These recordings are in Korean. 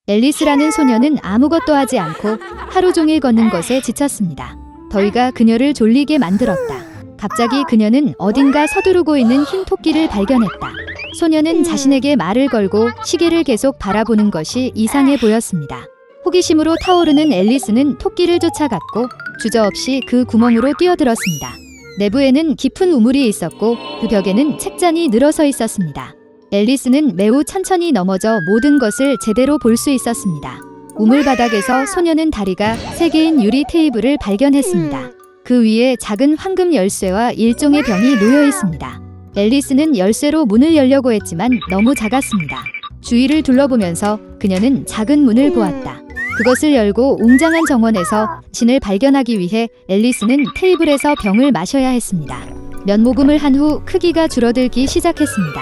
앨리스라는 소녀는 아무것도 하지 않고 하루 종일 걷는 것에 지쳤습니다. 더위가 그녀를 졸리게 만들었다. 갑자기 그녀는 어딘가 서두르고 있는 흰 토끼를 발견했다. 소녀는 자신에게 말을 걸고 시계를 계속 바라보는 것이 이상해 보였습니다. 호기심으로 타오르는 앨리스는 토끼를 쫓아갔고 주저없이 그 구멍으로 뛰어들었습니다. 내부에는 깊은 우물이 있었고 그 벽에는 책잔이 늘어서 있었습니다. 앨리스는 매우 천천히 넘어져 모든 것을 제대로 볼 수 있었습니다. 우물 바닥에서 소녀는 다리가 3개인 유리 테이블을 발견했습니다. 그 위에 작은 황금 열쇠와 일종의 병이 놓여 있습니다. 앨리스는 열쇠로 문을 열려고 했지만 너무 작았습니다. 주위를 둘러보면서 그녀는 작은 문을 보았다. 그것을 열고 웅장한 정원에서 신을 발견하기 위해 앨리스는 테이블에서 병을 마셔야 했습니다. 몇 모금을 한 후 크기가 줄어들기 시작했습니다.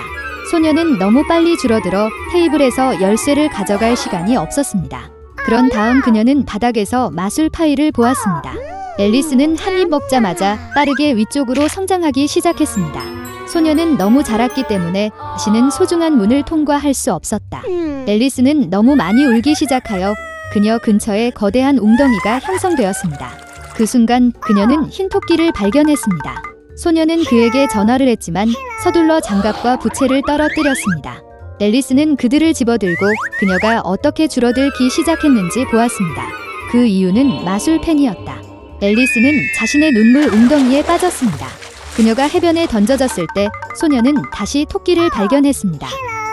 소녀는 너무 빨리 줄어들어 테이블에서 열쇠를 가져갈 시간이 없었습니다. 그런 다음 그녀는 바닥에서 마술 파이를 보았습니다. 앨리스는 한 입 먹자마자 빠르게 위쪽으로 성장하기 시작했습니다. 소녀는 너무 자랐기 때문에 다시는 소중한 문을 통과할 수 없었다. 앨리스는 너무 많이 울기 시작하여 그녀 근처에 거대한 웅덩이가 형성되었습니다. 그 순간 그녀는 흰 토끼를 발견했습니다. 소녀는 그에게 전화를 했지만 서둘러 장갑과 부채를 떨어뜨렸습니다. 앨리스는 그들을 집어들고 그녀가 어떻게 줄어들기 시작했는지 보았습니다. 그 이유는 마술펜이었다. 앨리스는 자신의 눈물 웅덩이에 빠졌습니다. 그녀가 해변에 던져졌을 때 소녀는 다시 토끼를 발견했습니다.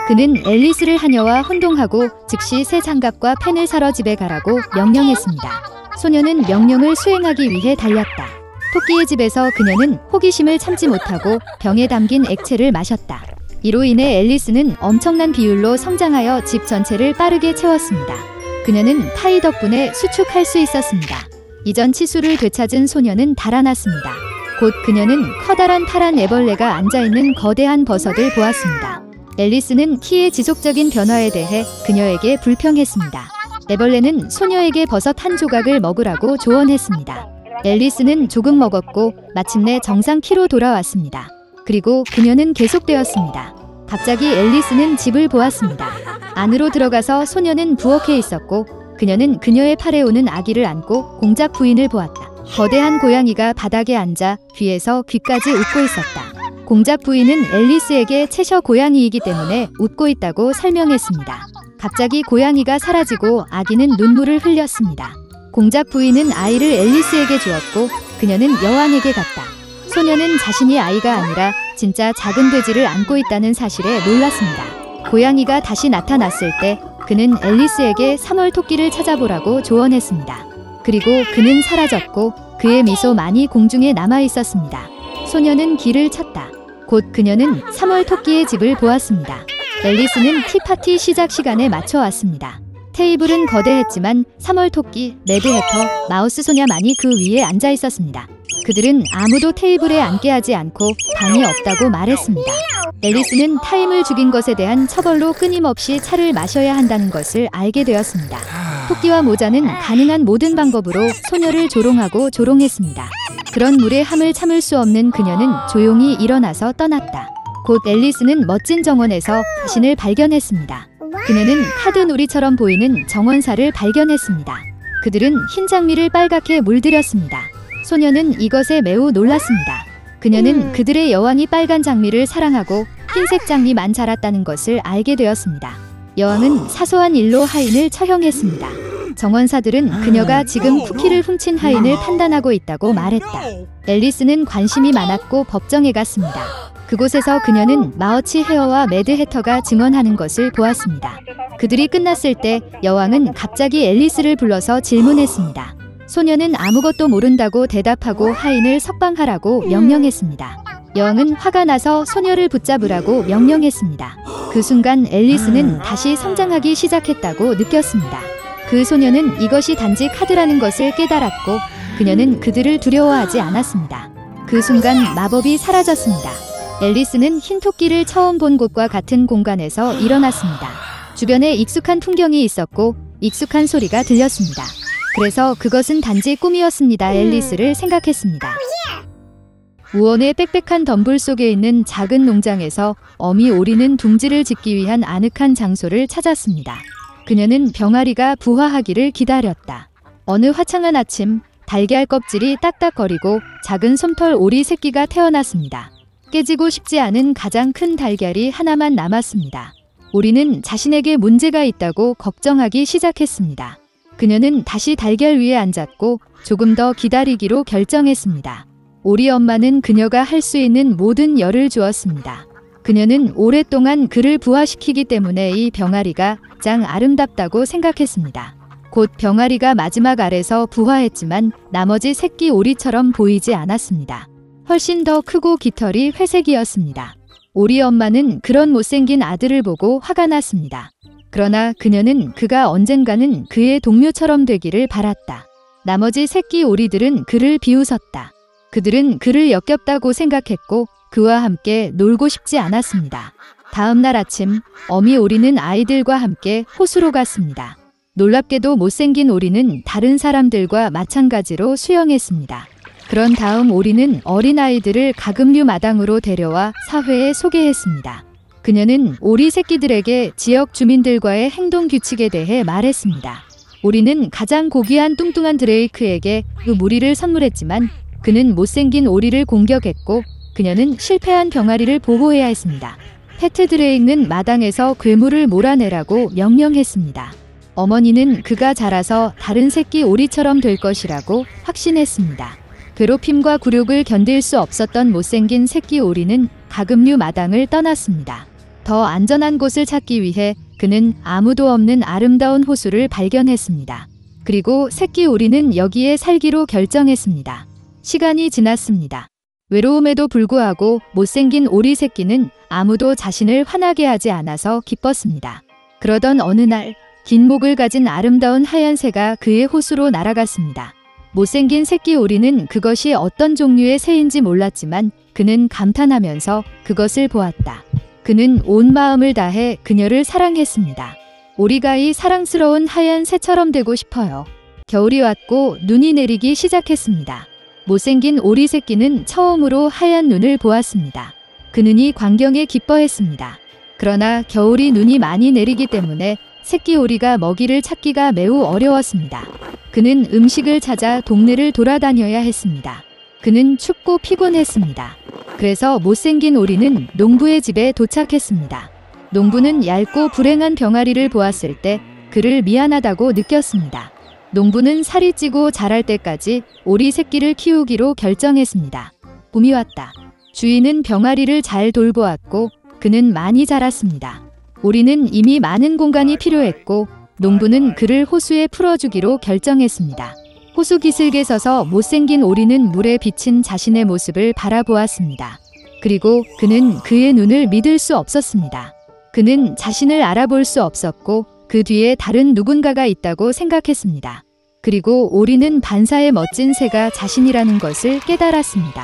그는 앨리스를 하녀와 혼동하고 즉시 새 장갑과 펜을 사러 집에 가라고 명령했습니다. 소녀는 명령을 수행하기 위해 달렸다. 토끼의 집에서 그녀는 호기심을 참지 못하고 병에 담긴 액체를 마셨다. 이로 인해 앨리스는 엄청난 비율로 성장하여 집 전체를 빠르게 채웠습니다. 그녀는 파이 덕분에 수축할 수 있었습니다. 이전 치수를 되찾은 소녀는 달아났습니다. 곧 그녀는 커다란 파란 애벌레가 앉아있는 거대한 버섯을 보았습니다. 앨리스는 키의 지속적인 변화에 대해 그녀에게 불평했습니다. 애벌레는 소녀에게 버섯 한 조각을 먹으라고 조언했습니다. 앨리스는 조금 먹었고 마침내 정상 키로 돌아왔습니다. 그리고 그녀는 계속되었습니다. 갑자기 앨리스는 집을 보았습니다. 안으로 들어가서 소녀는 부엌에 있었고 그녀는 그녀의 팔에 오는 아기를 안고 공작 부인을 보았다. 거대한 고양이가 바닥에 앉아 귀에서 귀까지 웃고 있었다. 공작 부인은 앨리스에게 채셔 고양이이기 때문에 웃고 있다고 설명했습니다. 갑자기 고양이가 사라지고 아기는 눈물을 흘렸습니다. 공작 부인은 아이를 앨리스에게 주었고 그녀는 여왕에게 갔다. 소녀는 자신이 아이가 아니라 진짜 작은 돼지를 안고 있다는 사실에 놀랐습니다. 고양이가 다시 나타났을 때 그는 앨리스에게 3월 토끼를 찾아보라고 조언했습니다. 그리고 그는 사라졌고 그의 미소만이 공중에 남아 있었습니다. 소녀는 길을 찾다. 곧 그녀는 3월 토끼의 집을 보았습니다. 앨리스는 티파티 시작 시간에 맞춰 왔습니다. 테이블은 거대했지만 3월 토끼, 레드해터, 마우스 소녀만이 그 위에 앉아 있었습니다. 그들은 아무도 테이블에 앉게 하지 않고 방이 없다고 말했습니다. 앨리스는 타임을 죽인 것에 대한 처벌로 끊임없이 차를 마셔야 한다는 것을 알게 되었습니다. 토끼와 모자는 가능한 모든 방법으로 소녀를 조롱하고 조롱했습니다. 그런 물의 함을 참을 수 없는 그녀는 조용히 일어나서 떠났다. 곧 앨리스는 멋진 정원에서 자신을 발견했습니다. 그녀는 카드놀이처럼 보이는 정원사를 발견했습니다. 그들은 흰 장미를 빨갛게 물들였습니다. 소녀는 이것에 매우 놀랐습니다. 그녀는 그들의 여왕이 빨간 장미를 사랑하고 흰색 장미만 자랐다는 것을 알게 되었습니다. 여왕은 사소한 일로 하인을 처형했습니다. 정원사들은 그녀가 지금 쿠키를 훔친 하인을 판단하고 있다고 말했다. 앨리스는 관심이 많았고 법정에 갔습니다. 그곳에서 그녀는 마어치 헤어와 매드해터가 증언하는 것을 보았습니다. 그들이 끝났을 때 여왕은 갑자기 앨리스를 불러서 질문했습니다. 소녀는 아무것도 모른다고 대답하고 하인을 석방하라고 명령했습니다. 여왕은 화가 나서 소녀를 붙잡으라고 명령했습니다. 그 순간 앨리스는 다시 성장하기 시작했다고 느꼈습니다. 그 소녀는 이것이 단지 카드라는 것을 깨달았고 그녀는 그들을 두려워하지 않았습니다. 그 순간 마법이 사라졌습니다. 앨리스는 흰 토끼를 처음 본 곳과 같은 공간에서 일어났습니다. 주변에 익숙한 풍경이 있었고 익숙한 소리가 들렸습니다. 그래서 그것은 단지 꿈이었습니다. 앨리스를 생각했습니다. 우원의 빽빽한 덤불 속에 있는 작은 농장에서 어미 오리는 둥지를 짓기 위한 아늑한 장소를 찾았습니다. 그녀는 병아리가 부화하기를 기다렸다. 어느 화창한 아침, 달걀 껍질이 딱딱거리고 작은 솜털 오리 새끼가 태어났습니다. 깨지고 싶지 않은 가장 큰 달걀이 하나만 남았습니다. 오리는 자신에게 문제가 있다고 걱정하기 시작했습니다. 그녀는 다시 달걀 위에 앉았고 조금 더 기다리기로 결정했습니다. 오리 엄마는 그녀가 할 수 있는 모든 열을 주었습니다. 그녀는 오랫동안 그를 부화시키기 때문에 이 병아리가 가장 아름답다고 생각했습니다. 곧 병아리가 마지막 알에서 부화했지만 나머지 새끼 오리처럼 보이지 않았습니다. 훨씬 더 크고 깃털이 회색이었습니다. 오리 엄마는 그런 못생긴 아들을 보고 화가 났습니다. 그러나 그녀는 그가 언젠가는 그의 동료처럼 되기를 바랐다. 나머지 새끼 오리들은 그를 비웃었다. 그들은 그를 역겹다고 생각했고 그와 함께 놀고 싶지 않았습니다. 다음 날 아침, 어미 오리는 아이들과 함께 호수로 갔습니다. 놀랍게도 못생긴 오리는 다른 사람들과 마찬가지로 수영했습니다. 그런 다음 오리는 어린아이들을 가금류 마당으로 데려와 사회에 소개했습니다. 그녀는 오리 새끼들에게 지역 주민들과의 행동 규칙에 대해 말했습니다. 오리는 가장 고귀한 뚱뚱한 드레이크에게 그 무리를 선물했지만 그는 못생긴 오리를 공격했고 그녀는 실패한 병아리를 보호해야 했습니다. 패트 드레이크는 마당에서 괴물을 몰아내라고 명령했습니다. 어머니는 그가 자라서 다른 새끼 오리처럼 될 것이라고 확신했습니다. 괴롭힘과 굴욕을 견딜 수 없었던 못생긴 새끼 오리는 가금류 마당을 떠났습니다. 더 안전한 곳을 찾기 위해 그는 아무도 없는 아름다운 호수를 발견했습니다. 그리고 새끼 오리는 여기에 살기로 결정했습니다. 시간이 지났습니다. 외로움에도 불구하고 못생긴 오리 새끼는 아무도 자신을 화나게 하지 않아서 기뻤습니다. 그러던 어느 날 긴 목을 가진 아름다운 하얀 새가 그의 호수로 날아갔습니다. 못생긴 새끼 오리는 그것이 어떤 종류의 새인지 몰랐지만 그는 감탄하면서 그것을 보았다. 그는 온 마음을 다해 그녀를 사랑했습니다. 오리가 이 사랑스러운 하얀 새처럼 되고 싶어요. 겨울이 왔고 눈이 내리기 시작했습니다. 못생긴 오리 새끼는 처음으로 하얀 눈을 보았습니다. 그 눈이 광경에 기뻐했습니다. 그러나 겨울이 눈이 많이 내리기 때문에 새끼 오리가 먹이를 찾기가 매우 어려웠습니다. 그는 음식을 찾아 동네를 돌아다녀야 했습니다. 그는 춥고 피곤했습니다. 그래서 못생긴 오리는 농부의 집에 도착했습니다. 농부는 얇고 불행한 병아리를 보았을 때 그를 미안하다고 느꼈습니다. 농부는 살이 찌고 자랄 때까지 오리 새끼를 키우기로 결정했습니다. 봄이 왔다. 주인은 병아리를 잘 돌보았고 그는 많이 자랐습니다. 오리는 이미 많은 공간이 필요했고 농부는 그를 호수에 풀어주기로 결정했습니다. 호수 기슭에 서서 못생긴 오리는 물에 비친 자신의 모습을 바라보았습니다. 그리고 그는 그의 눈을 믿을 수 없었습니다. 그는 자신을 알아볼 수 없었고 그 뒤에 다른 누군가가 있다고 생각했습니다. 그리고 오리는 반사의 멋진 새가 자신이라는 것을 깨달았습니다.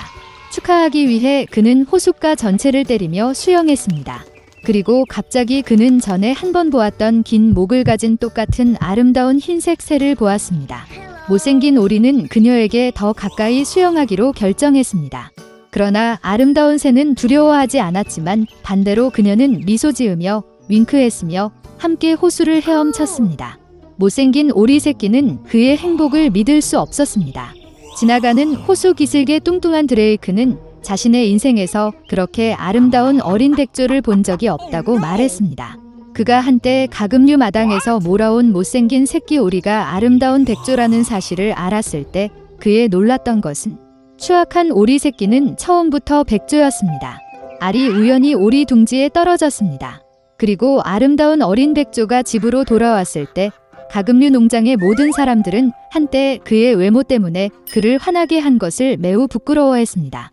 축하하기 위해 그는 호숫가 전체를 때리며 수영했습니다. 그리고 갑자기 그는 전에 한 번 보았던 긴 목을 가진 똑같은 아름다운 흰색 새를 보았습니다. 못생긴 오리는 그녀에게 더 가까이 수영하기로 결정했습니다. 그러나 아름다운 새는 두려워하지 않았지만 반대로 그녀는 미소 지으며 윙크했으며 함께 호수를 헤엄쳤습니다. 못생긴 오리 새끼는 그의 행복을 믿을 수 없었습니다. 지나가는 호수 기슭의 뚱뚱한 드레이크는 자신의 인생에서 그렇게 아름다운 어린 백조를 본 적이 없다고 말했습니다. 그가 한때 가금류 마당에서 몰아온 못생긴 새끼 오리가 아름다운 백조라는 사실을 알았을 때 그의 놀랐던 것은 추악한 오리 새끼는 처음부터 백조였습니다. 알이 우연히 오리 둥지에 떨어졌습니다. 그리고 아름다운 어린 백조가 집으로 돌아왔을 때 가금류 농장의 모든 사람들은 한때 그의 외모 때문에 그를 화나게 한 것을 매우 부끄러워했습니다.